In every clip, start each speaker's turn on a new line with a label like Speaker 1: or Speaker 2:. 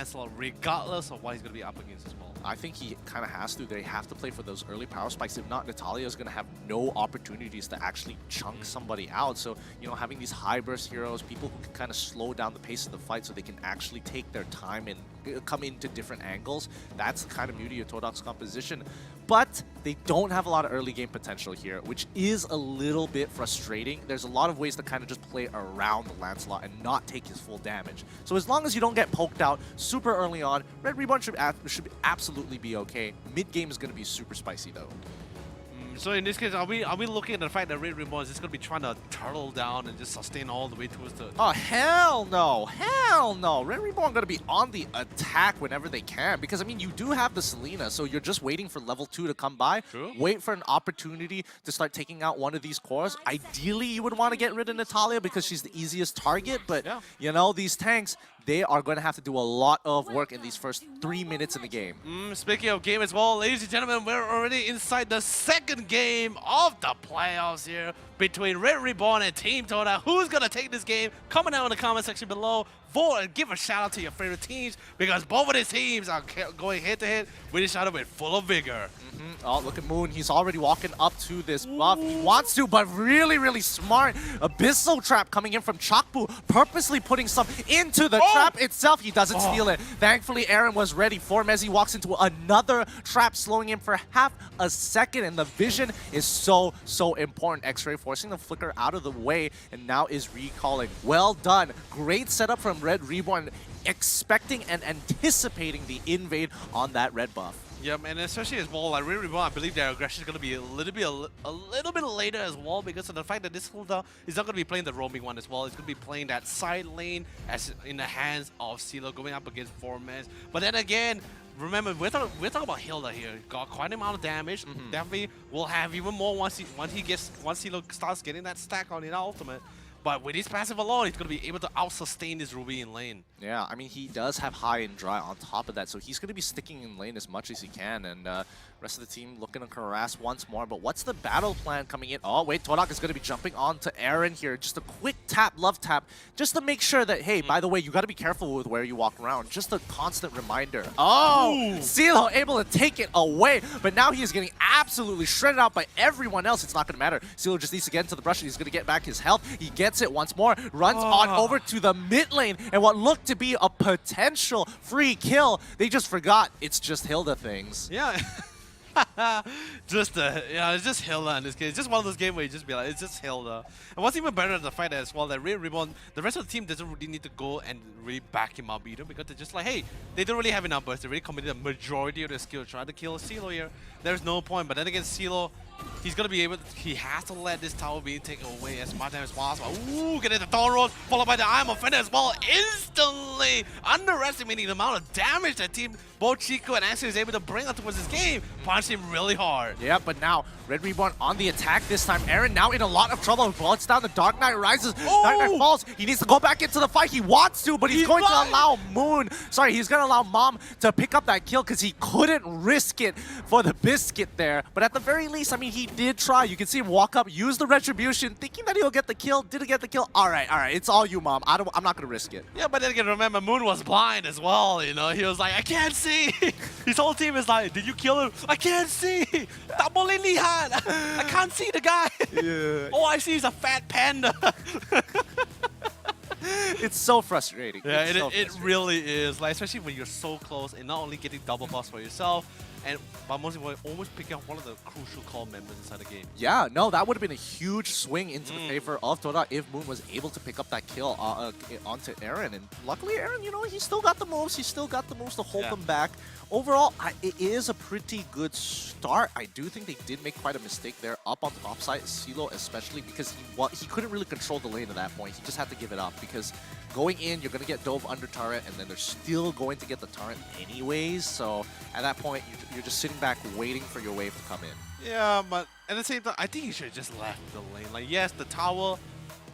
Speaker 1: Lancelot, regardless of what he's going to be up against as well.
Speaker 2: I think he kind of has to. They have to play for those early power spikes. If not, Natalia is going to have no opportunities to actually chunk somebody out. So, you know, having these high burst heroes, people who can kind of slow down the pace of the fight so they can actually take their time and come into different angles, that's the kind of beauty of TODAK's composition. But they don't have a lot of early game potential here, which is a little bit frustrating. There's a lot of ways to kind of just play around the Lancelot and not take his full damage. So as long as you don't get poked out super early on, Red Reborn should absolutely be okay. Mid game is going to be super spicy though.
Speaker 1: So in this case, are we looking at the fact that Red Reborn is just going to be trying to turtle down and just sustain all the way towards the...
Speaker 2: Oh, hell no. Hell no. Red Reborn going to be on the attack whenever they can. Because, I mean, you do have the Selena, so you're just waiting for level 2 to come by.
Speaker 1: True.
Speaker 2: Wait for an opportunity to start taking out one of these cores. Ideally, you would want to get rid of Natalia because she's the easiest target. But, you know, these tanks, they are going to have to do a lot of work in these first 3 minutes in the game.
Speaker 1: Speaking of game as well, ladies and gentlemen, we're already inside the second game of the playoffs here between Red Reborn and Team TODAK. Who's going to take this game? Comment down in the comment section below. Vote and give a shout out to your favorite teams because both of these teams are going head to head with each other with full of vigor.
Speaker 2: Oh, look at Moon. He's already walking up to this buff. He wants to, but really, really smart. Abyssal Trap coming in from Chakbu, purposely putting some into the trap itself. He doesn't steal it. Thankfully, Aaron was ready. Formez, he walks into another trap, slowing him for half a second, and the vision is so important. X-Ray forcing the flicker out of the way, and now is recalling. Well done. Great setup from Red Reborn, expecting and anticipating the invade on that red buff.
Speaker 1: Yeah, and especially as well, like Red Reborn, I believe their aggression is going to be a little bit later as well because of the fact that this Hilda is not going to be playing the roaming one as well. It's going to be playing that side lane as in the hands of CeeLo going up against Formez. But then again, remember, we're talking about Hilda here. Got quite an amount of damage. Definitely will have even more once CeeLo starts getting that stack on his ultimate. But with his passive alone, he's going to be able to out-sustain this Ruby in lane. Yeah,
Speaker 2: I mean, he does have high and dry on top of that, so he's going to be sticking in lane as much as he can, and rest of the team looking to harass once more. But what's the battle plan coming in? Oh, wait, TODAK is going to be jumping on to Aaron here. Just a quick tap, love tap, just to make sure that, hey, by the way, you got to be careful with where you walk around. Just a constant reminder. Oh, CeeLo able to take it away, but now he is getting absolutely shredded out by everyone else. It's not going to matter. CeeLo just needs to get into the brush, and he's going to get back his health. He gets it once more, runs on over to the mid lane, and what looked to be a potential free kill, they just forgot it's just Hilda things.
Speaker 1: Yeah. It's just Hilda in this case. It's just one of those games where you just be like, it's just Hilda. And what's even better is the fact that as well that Red Reborn, the rest of the team doesn't really need to go and really back him up either because they're just like, hey, they don't really have enough burst. They really committed a majority of their skill to try to kill CeeLo here. There's no point. But then again, CeeLo, he's gonna be able to, he has to let this tower be taken away as much as possible. Ooh, get into the Dawn Rolls, followed by the Iron Offender as well. Instantly underestimating the amount of damage that team, both Chico and Axel is able to bring up towards this game. Punch him really hard.
Speaker 2: Yeah, but now Red Reborn on the attack this time. Aaron now in a lot of trouble. Bullets down, the Dark Knight rises. Dark Knight falls. He needs to go back into the fight. He wants to, but he's going to allow he's going to allow Mom to pick up that kill because he couldn't risk it for the biscuit there. But at the very least, I mean, he did try. You can see him walk up, use the retribution, thinking that he'll get the kill. Didn't get the kill. All right. It's all you, Mom. I'm not going to risk it.
Speaker 1: Yeah, but then again, remember, Moon was blind as well. You know, he was like, I can't see. His whole team is like, did you kill him? I can't see. I can't see the guy.
Speaker 2: Yeah.
Speaker 1: All I see is a fat panda.
Speaker 2: It's so frustrating.
Speaker 1: Yeah, it really is. Like, especially when you're so close and not only getting double buffs for yourself, but most importantly, almost picking up one of the crucial core members inside the game.
Speaker 2: Yeah, no, that would have been a huge swing into the favor of TODAK if Moon was able to pick up that kill onto Aaron. And luckily, Aaron, you know, he still got the moves. He still got the moves to hold them back. Overall, it is a pretty good start. I do think they did make quite a mistake there up on the top side, CeeLo especially, because he couldn't really control the lane at that point. He just had to give it up because going in, you're going to get dove under turret, and then they're still going to get the turret anyways. So at that point, you're just sitting back waiting for your wave to come in.
Speaker 1: Yeah, but at the same time, I think you should have just left the lane. Like, yes, the tower,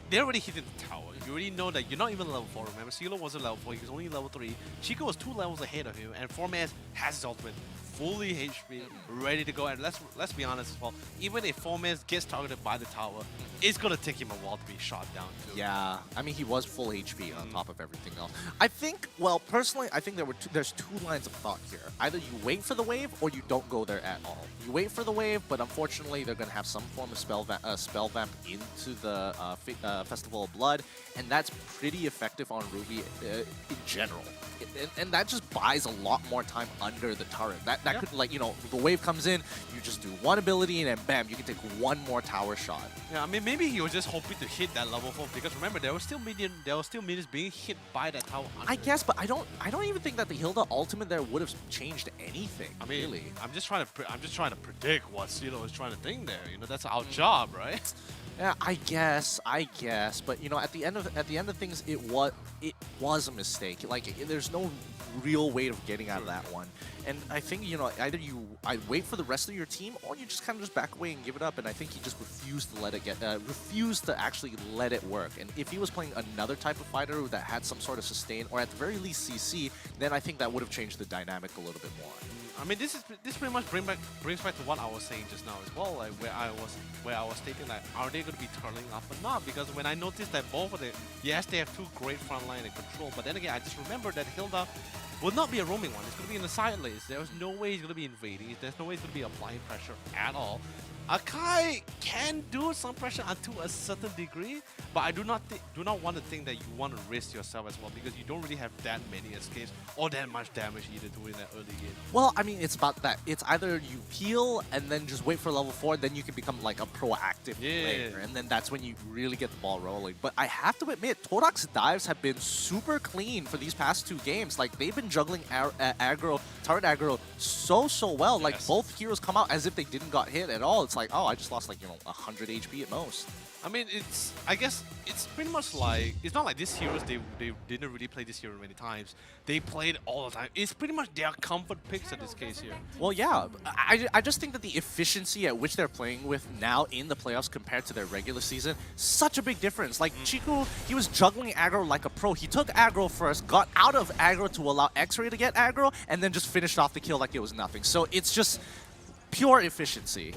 Speaker 1: they already hit the tower. You already know that you're not even level 4, remember? CeeLo wasn't level 4, he was only level 3. Chico was 2 levels ahead of him, and Formez has his ultimate fully HP, ready to go. And let's be honest as well, even if 4-man gets targeted by the tower, it's gonna take him a while to be shot down too.
Speaker 2: Yeah, I mean, he was full HP on top of everything else. I think, well, personally, I think there's two lines of thought here. Either you wait for the wave or you don't go there at all. You wait for the wave, but unfortunately, they're going to have some form of spell vamp into the Festival of Blood, and that's pretty effective on Ruby in general. And that just buys a lot more time under the turret. That could, like, you know, the wave comes in, you just do one ability, and then bam, you can take one more tower shot.
Speaker 1: Yeah, I mean, maybe he was just hoping to hit that level 4 because remember there was still minions being hit by that tower.
Speaker 2: I guess, but I don't even think that the Hilda ultimate there would have changed anything.
Speaker 1: I mean,
Speaker 2: really.
Speaker 1: I'm just trying to predict what CeeLo is trying to think there. You know, that's our job, right?
Speaker 2: Yeah, I guess, but you know, at the end of things, it was a mistake. Like, there's no real way of getting out of that one. And I think, you know, either I wait for the rest of your team, or you just kind of just back away and give it up. And I think he just refused to let it refused to actually let it work. And if he was playing another type of fighter that had some sort of sustain, or at the very least CC, then I think that would have changed the dynamic a little bit more.
Speaker 1: I mean, this pretty much brings back to what I was saying just now as well, like where I was stating like, are they going to be turning up or not? Because when I noticed that both of them, yes, they have two great front line and control, but then again, I just remember that Hilda will not be a roaming one. It's going to be in the side lanes. There's no way he's going to be invading. There's no way he's going to be applying pressure at all. Akai can do some pressure unto a certain degree, but I do not want to think that you want to risk yourself as well because you don't really have that many escapes or that much damage either to win that early game.
Speaker 2: Well, I mean, it's about that. It's either you peel and then just wait for level 4, then you can become like a proactive player, and then that's when you really get the ball rolling. But I have to admit, TODAK's dives have been super clean for these past 2 games. Like, they've been juggling aggro, turret aggro so well. Like, both heroes come out as if they didn't got hit at all. It's like, oh, I just lost like, you know, 100 HP at most.
Speaker 1: I mean, I guess it's pretty much like, it's not like these heroes, they didn't really play this hero many times. They played all the time. It's pretty much their comfort picks in this case here.
Speaker 2: Well, yeah, I just think that the efficiency at which they're playing with now in the playoffs compared to their regular season, such a big difference. Like, Chiku, he was juggling aggro like a pro. He took aggro first, got out of aggro to allow X-Ray to get aggro, and then just finished off the kill like it was nothing. So it's just pure efficiency.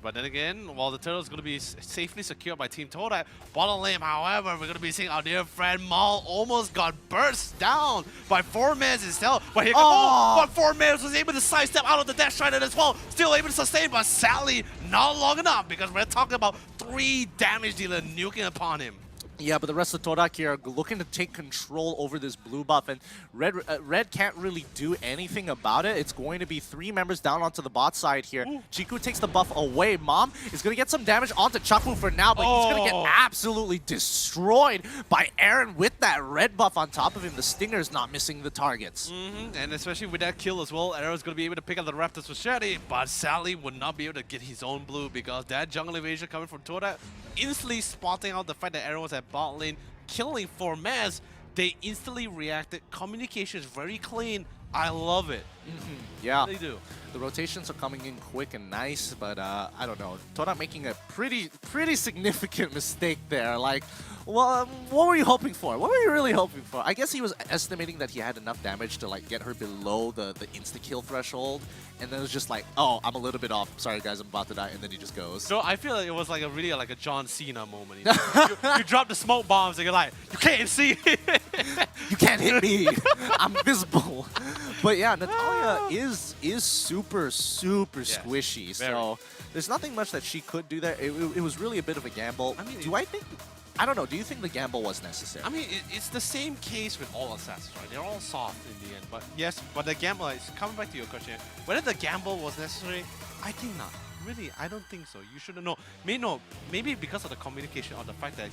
Speaker 1: But then again, while the turtle is going to be safely secured by Team TODAK, bottom lane, however, we're going to be seeing our dear friend Maul almost got burst down by 4-man himself. But here but 4-man was able to sidestep out of the dash trident as well. Still able to sustain, but sadly, not long enough because we're talking about 3 damage dealer nuking upon him.
Speaker 2: Yeah, but the rest of TODAK here are looking to take control over this blue buff, and Red can't really do anything about it. It's going to be 3 members down onto the bot side here. Chiku takes the buff away. Mom is going to get some damage onto Chapu for now, but he's going to get absolutely destroyed by Aaron with that red buff on top of him. The Stinger's not missing the targets.
Speaker 1: And especially with that kill as well, Aaron's going to be able to pick up the Raptors with Shetty, but sadly would not be able to get his own blue because that jungle invasion coming from TODAK, instantly spotting out the fact that Aaron was at bot lane, killing 4-man. They instantly reacted. Communication is very clean. I love it.
Speaker 2: Yeah,
Speaker 1: they do.
Speaker 2: The rotations are coming in quick and nice, but I don't know. TODAK making a pretty significant mistake there. Like, well, what were you hoping for? What were you really hoping for? I guess he was estimating that he had enough damage to like get her below the insta-kill threshold, and then it was just like, oh, I'm a little bit off. Sorry guys, I'm about to die, and then he just goes.
Speaker 1: So I feel like it was like a John Cena moment. You know? you drop the smoke bombs and you're like, you can't see it.
Speaker 2: You can't hit me. I'm visible. But yeah, Natalia is super squishy. So there's nothing much that she could do there. It was really a bit of a gamble. I mean, I don't know. Do you think the gamble was necessary?
Speaker 1: I mean, it's the same case with all assassins, right? They're all soft in the end. But yes, but the gamble, is coming back to your question, whether the gamble was necessary, I think not. Really, I don't think so. You shouldn't know. Maybe because of the communication or the fact that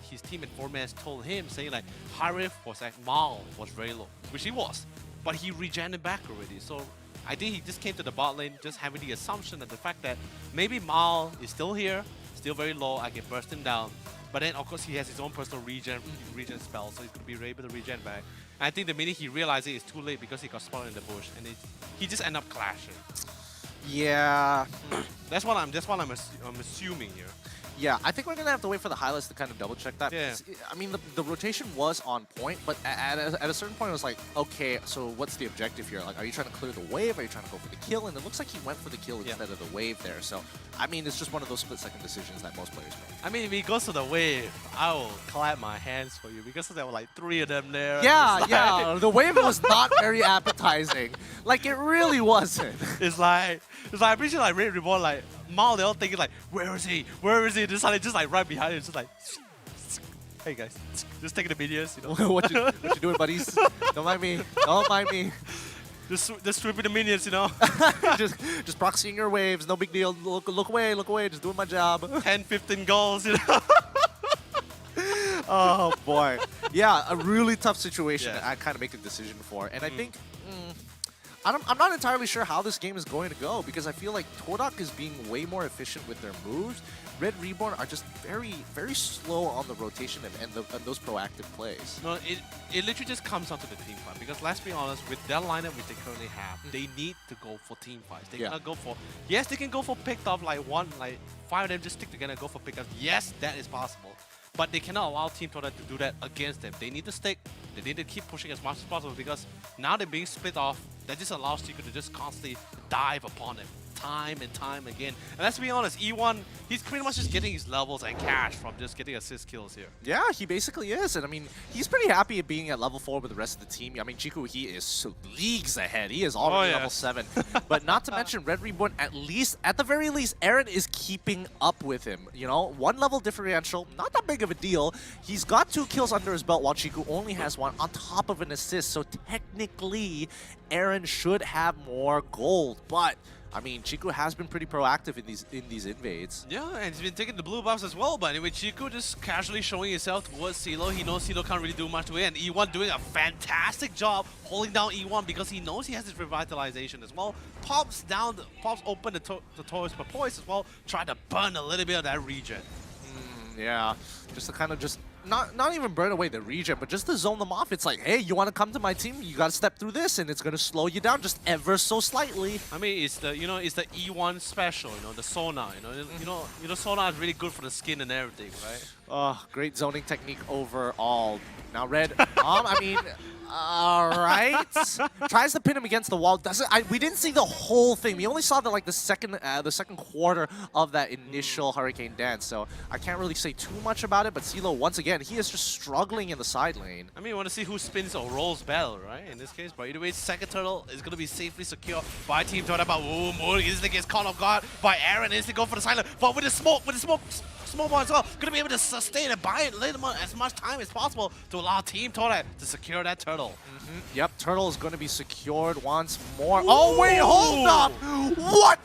Speaker 1: his team and 4-man told him, saying like Harif was like Maul was very low, which he was, but he regenerated back already. So I think he just came to the bot lane just having the assumption that the fact that maybe Maul is still here, still very low, I can burst him down. But then of course he has his own personal regen spell, so he's going to be able to regen back. And I think the minute he realizes it's too late because he got spotted in the bush, and he just ended up clashing.
Speaker 2: Yeah,
Speaker 1: that's what I'm assuming here.
Speaker 2: Yeah, I think we're going to have to wait for the highlights to kind of double check that.
Speaker 1: Yeah.
Speaker 2: Because, I mean, the rotation was on point, but at a certain point it was like, okay, so what's the objective here? Like, are you trying to clear the wave? Are you trying to go for the kill? And it looks like he went for the kill instead of the wave there. So, I mean, it's just one of those split-second decisions that most players make.
Speaker 1: I mean, if he goes to the wave, I will clap my hands for you because there were like 3 of them there.
Speaker 2: Yeah,
Speaker 1: It's
Speaker 2: yeah. The wave was not very appetizing. Like, it really wasn't.
Speaker 1: It's like I'm pretty sure like Red Reborn, like Mao, they're all thinking like, where is he? Where is he? Just like right behind him, just like, hey guys, just taking the videos, you know.
Speaker 2: what you doing, buddies? Don't mind me. Don't mind me.
Speaker 1: Just sweeping the minions, you know.
Speaker 2: just proxying your waves. No big deal. Look away. Look away. Just doing my job.
Speaker 1: 10, 15 goals, you know.
Speaker 2: Oh boy. Yeah, a really tough situation
Speaker 1: Yeah.
Speaker 2: that I kind of make a decision for, and I think. I'm not entirely sure how this game is going to go because I feel like TODAK is being way more efficient with their moves. Red Reborn are just very, very slow on the rotation and those proactive plays.
Speaker 1: No, it literally just comes down to the team fight because let's be honest, with their lineup which they currently have, they need to go for team fights. They cannot go for, yes, they can go for picked off like 5 of them just stick together and go for pickups. Yes, that is possible. But they cannot allow Team TODAK to do that against them. They need to stick. They need to keep pushing as much as possible because now they're being split off. That just allows Chico to just constantly dive upon them time and time again. And let's be honest, E1, he's pretty much just getting his levels and cash from just getting assist kills here.
Speaker 2: Yeah, he basically is. And I mean, he's pretty happy at being at level 4 with the rest of the team. I mean, Chiku, he is leagues ahead. He is already level 7. But not to mention, Red Reborn, at the very least, Aaron is keeping up with him. You know, 1 level differential, not that big of a deal. He's got 2 kills under his belt while Chiku only has 1 on top of an assist. So technically, Aaron should have more gold. But I mean, Chiku has been pretty proactive in these invades.
Speaker 1: Yeah, and he's been taking the blue buffs as well. But anyway, Chiku just casually showing himself towards CeeLo. He knows CeeLo can't really do much to it. And E1 doing a fantastic job holding down E1 because he knows he has his revitalization as well. Pops open the toys per poise as well. Try to burn a little bit of that regen.
Speaker 2: Yeah, just to kind of not even burn away the regen, but just to zone them off. It's like, hey, you want to come to my team? You got to step through this, and it's gonna slow you down just ever so slightly.
Speaker 1: I mean, it's the it's the E1 special, the sonar. Sonar is really good for the skin and everything, right?
Speaker 2: Oh, great zoning technique overall. Now Red, I mean, all right. Tries to pin him against the wall. We didn't see the whole thing. We only saw the second quarter of that initial Hurricane Dance. So I can't really say too much about it. But CeeLo, once again, he is just struggling in the side lane.
Speaker 1: I mean, you want to see who spins or rolls battle, right? In this case, but either way, second turtle is going to be safely secured by Team TODAK. But Moore instantly gets caught off guard by Aaron. Instantly go for the silent. But with the smoke ball as well, going to be able to sustain and buy it as much time as possible to allow Team TODAK to secure that turtle.
Speaker 2: Yep, turtle is going to be secured once more. Ooh. Oh wait, hold up! What?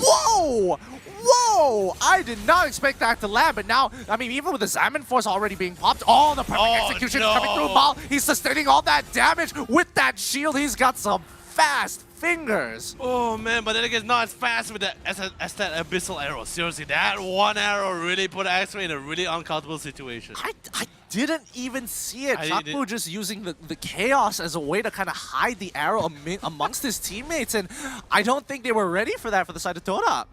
Speaker 2: Whoa! Whoa! I did not expect that to land, but now, I mean, even with the Xamon Force already being popped, the perfect execution coming through Mal. He's sustaining all that damage with that shield. He's got some fast fingers.
Speaker 1: Oh man, but then again, not as fast with as that abyssal arrow. Seriously, that one arrow really put X-Ray in a really uncomfortable situation.
Speaker 2: I didn't even see it. Chapu just using the chaos as a way to kind of hide the arrow amongst his teammates, and I don't think they were ready for that for the side of TODAK.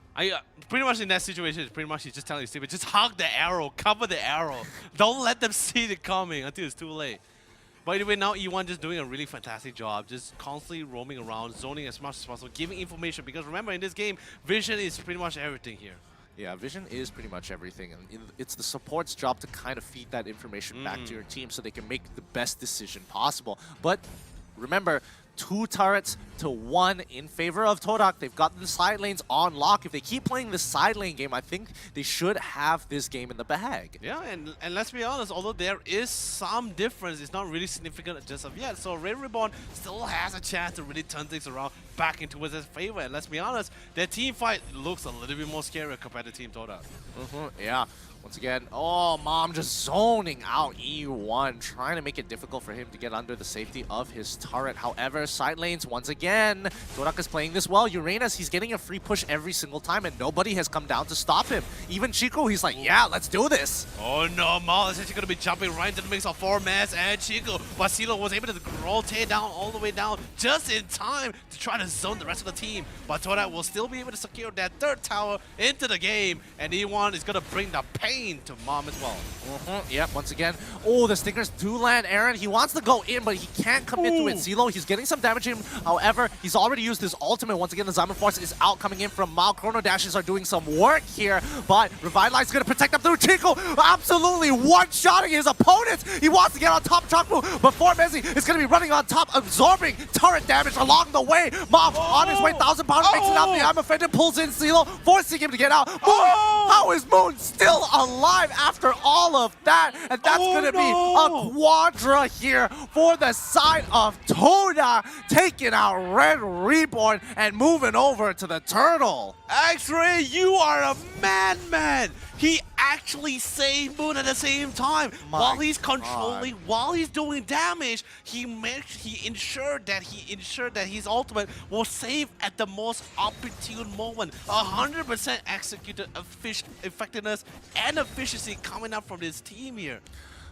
Speaker 1: Pretty much in that situation, pretty much he's just telling his teammates, just hug the arrow, cover the arrow. Don't let them see it coming until it's too late. By the way, now E1 just doing a really fantastic job, just constantly roaming around, zoning as much as possible, giving information, because remember, in this game, vision is pretty much everything here.
Speaker 2: Yeah, vision is pretty much everything, and it's the support's job to kind of feed that information back to your team so they can make the best decision possible. But remember, 2 turrets to 1 in favor of TODAK. They've got the side lanes on lock. If they keep playing the side lane game, I think they should have this game in the bag.
Speaker 1: Yeah, and let's be honest, although there is some difference, it's not really significant just of yet. So Red Reborn still has a chance to really turn things around back into his favor. And let's be honest, their team fight looks a little bit more scary compared to Team TODAK.
Speaker 2: Yeah. Once again, Mom just zoning out E1, trying to make it difficult for him to get under the safety of his turret. However, corner, side lanes once again. TODAK is playing this well. Uranus, he's getting a free push every single time, and nobody has come down to stop him. Even Chico, he's like, yeah, let's do this.
Speaker 1: Oh no, Mal is actually going to be jumping right into the mix of 4-Mass and Chico. But CeeLo was able to rotate down all the way down just in time to try to zone the rest of the team. But TODAK will still be able to secure that third tower into the game, and E1 is going to bring the pain to Mom as well.
Speaker 2: Yep, once again. Oh, the stickers do land Aaron. He wants to go in, but he can't commit to it. CeeLo, he's getting some damage in him. However, he's already used his ultimate. Once again, the Diamond Force is out coming in from Mao. Chrono Dashes are doing some work here, but Revitalize is going to protect him through. Chico absolutely one-shotting his opponents. He wants to get on top of Chakmu, but Formezi is going to be running on top, absorbing turret damage along the way. Mom on his way, 1,000 pounds, makes it out. The I'm offended, pulls in CeeLo, forcing him to get out. Moon, how is Moon still alive after all of that? And that's going to be a quadra here for the side of TODAK, taking out Red Reborn and moving over to the Turtle.
Speaker 1: X-Ray, you are a madman! He actually saved Moon at the same time. While he's controlling, while he's doing damage, he ensured that his ultimate was saved at the most opportune moment. 100% executed effectiveness and efficiency coming up from this team here.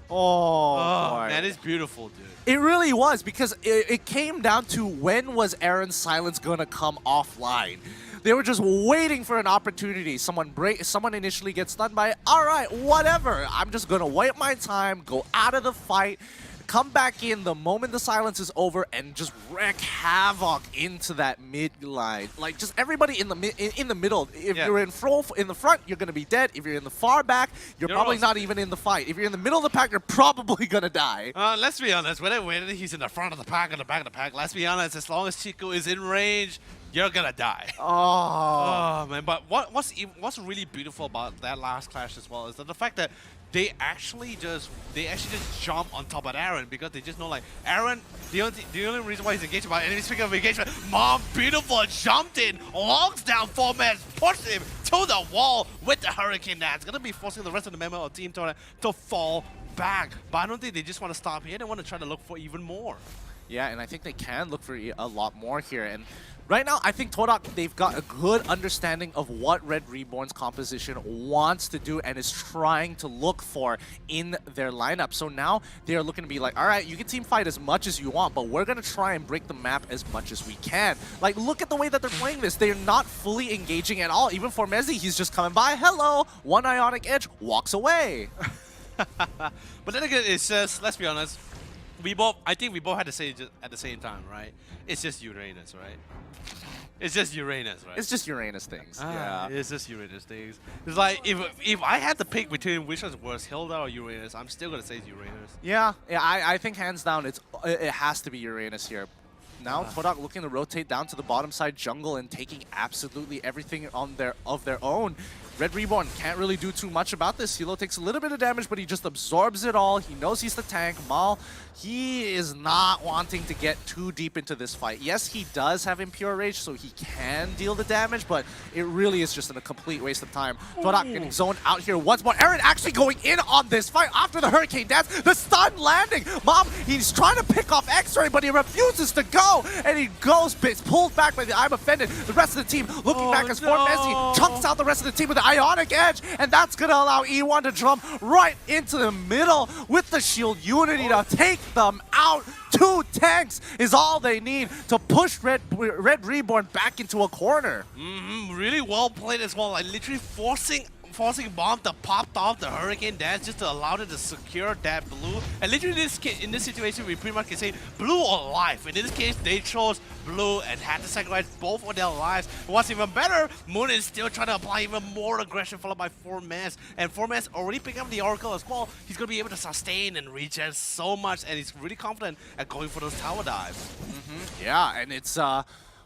Speaker 2: Oh
Speaker 1: man, it's beautiful, dude.
Speaker 2: It really was, because it came down to when was Aaron's silence gonna come offline. They were just waiting for an opportunity. Someone initially gets stunned by it. All right, whatever. I'm just gonna wait my time, go out of the fight, come back in the moment the silence is over, and just wreak havoc into that mid line. Like, just everybody in the middle. If you're in the front, you're gonna be dead. If you're in the far back, you're probably not even in the fight. If you're in the middle of the pack, you're probably gonna die.
Speaker 1: Let's be honest. Whether he's in the front of the pack or the back of the pack, let's be honest. As long as Chico is in range, you're gonna die. Oh man! But what's really beautiful about that last clash as well is that the fact that they actually just jump on top of Aaron, because they just know, like, Aaron, the only reason why he's engaged by enemy, speaking of engagement, Mom Beautiful jumped in, locks down 4-man, pushed him to the wall with the Hurricane Dance. Gonna be forcing the rest of the member of Team TODAK to fall back. But I don't think they just want to stop here. They want to try to look for even more.
Speaker 2: Yeah, and I think they can look for a lot more here. And right now, I think TODAK, they've got a good understanding of what Red Reborn's composition wants to do and is trying to look for in their lineup. So now they're looking to be like, all right, you can team fight as much as you want, but we're going to try and break the map as much as we can. Like, look at the way that they're playing this. They're not fully engaging at all. Even for Mezzi, he's just coming by, hello, one Ionic Edge, walks away.
Speaker 1: But then again, it's just, let's be honest, I think we both had to say it at the same time, right? It's just Uranus, right? It's just Uranus, right?
Speaker 2: It's just Uranus things. Yeah.
Speaker 1: It's just Uranus things. It's like, if I had to pick between which one's worse, Hilda or Uranus, I'm still gonna say it's Uranus.
Speaker 2: Yeah, I think hands down it has to be Uranus here. Now TODAK looking to rotate down to the bottom side jungle and taking absolutely everything of their own. Red Reborn can't really do too much about this. CeeLo takes a little bit of damage, but he just absorbs it all. He knows he's the tank. Mal, he is not wanting to get too deep into this fight. Yes, he does have Impure Rage, so he can deal the damage, but it really is just a complete waste of time. TODAK getting zoned out here once more. Aaron actually going in on this fight after the Hurricane Dance. The stun landing. Mom, he's trying to pick off X-Ray, but he refuses to go, and he goes, pulled back by the I'm Offended. The rest of the team looking back as Formezi chunks out the rest of the team with the Ionic Edge, and that's going to allow E1 to jump right into the middle with the shield unity to take them out. 2 tanks is all they need to push Red Reborn back into a corner.
Speaker 1: Really well played as well. Like, literally forcing Bomb to pop off the Hurricane Dance just to allow it to secure that blue. And literally in this situation, we pretty much can say blue or life. In this case, they chose blue and had to sacrifice both of their lives. What's even better, Moon is still trying to apply even more aggression, followed by 4-Mass. And 4-Mass already picked up the Oracle as well. He's going to be able to sustain and regen so much, and he's really confident at going for those tower dives.
Speaker 2: Yeah, and it's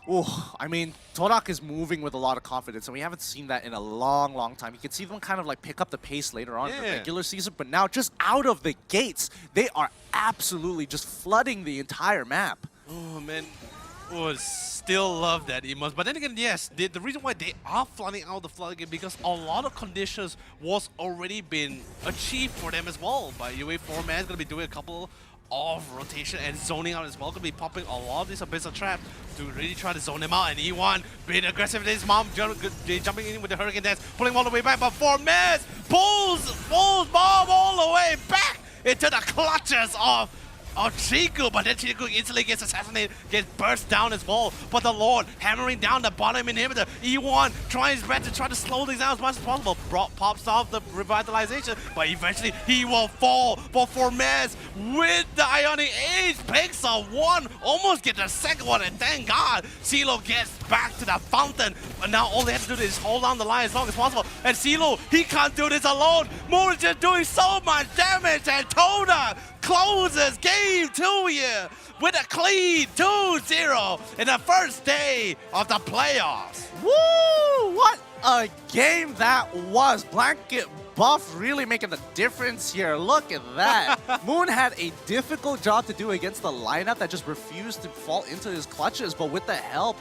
Speaker 2: I mean, TODAK is moving with a lot of confidence, and we haven't seen that in a long, long time. You can see them kind of like pick up the pace later on in the regular season, but now just out of the gates, they are absolutely just flooding the entire map.
Speaker 1: Oh, man. Oh, still love that Emos. But then again, yes, the reason why they are flooding out the floodgate because a lot of conditions was already been achieved for them as well. By the way, 4-Man is going to be doing a couple of rotation and zoning out as well. Gonna be popping a lot of these abyssal traps to really try to zone him out. And E1 being aggressive with his mom, jumping in with the Hurricane Dance, pulling him all the way back. But Formez pulls Bomb all the way back into the clutches of Chiku, but then Chiku instantly gets assassinated, gets burst down as well. But the Lord hammering down the bottom inhibitor. E1 trying his best to try to slow things down as much as possible. Brock pops off the revitalization, but eventually he will fall. But Formez with the Ionic Age picks up one, almost get the second one, and thank God CeeLo gets back to the fountain. But now all they have to do is hold on the line as long as possible. And CeeLo, he can't do this alone. Moon is just doing so much damage, and TODAK closes game 2 here with a clean 2-0 in the first day of the playoffs.
Speaker 2: Woo! What a game that was. Blanket buff really making the difference here. Look at that. Moon had a difficult job to do against the lineup that just refused to fall into his clutches, but with the help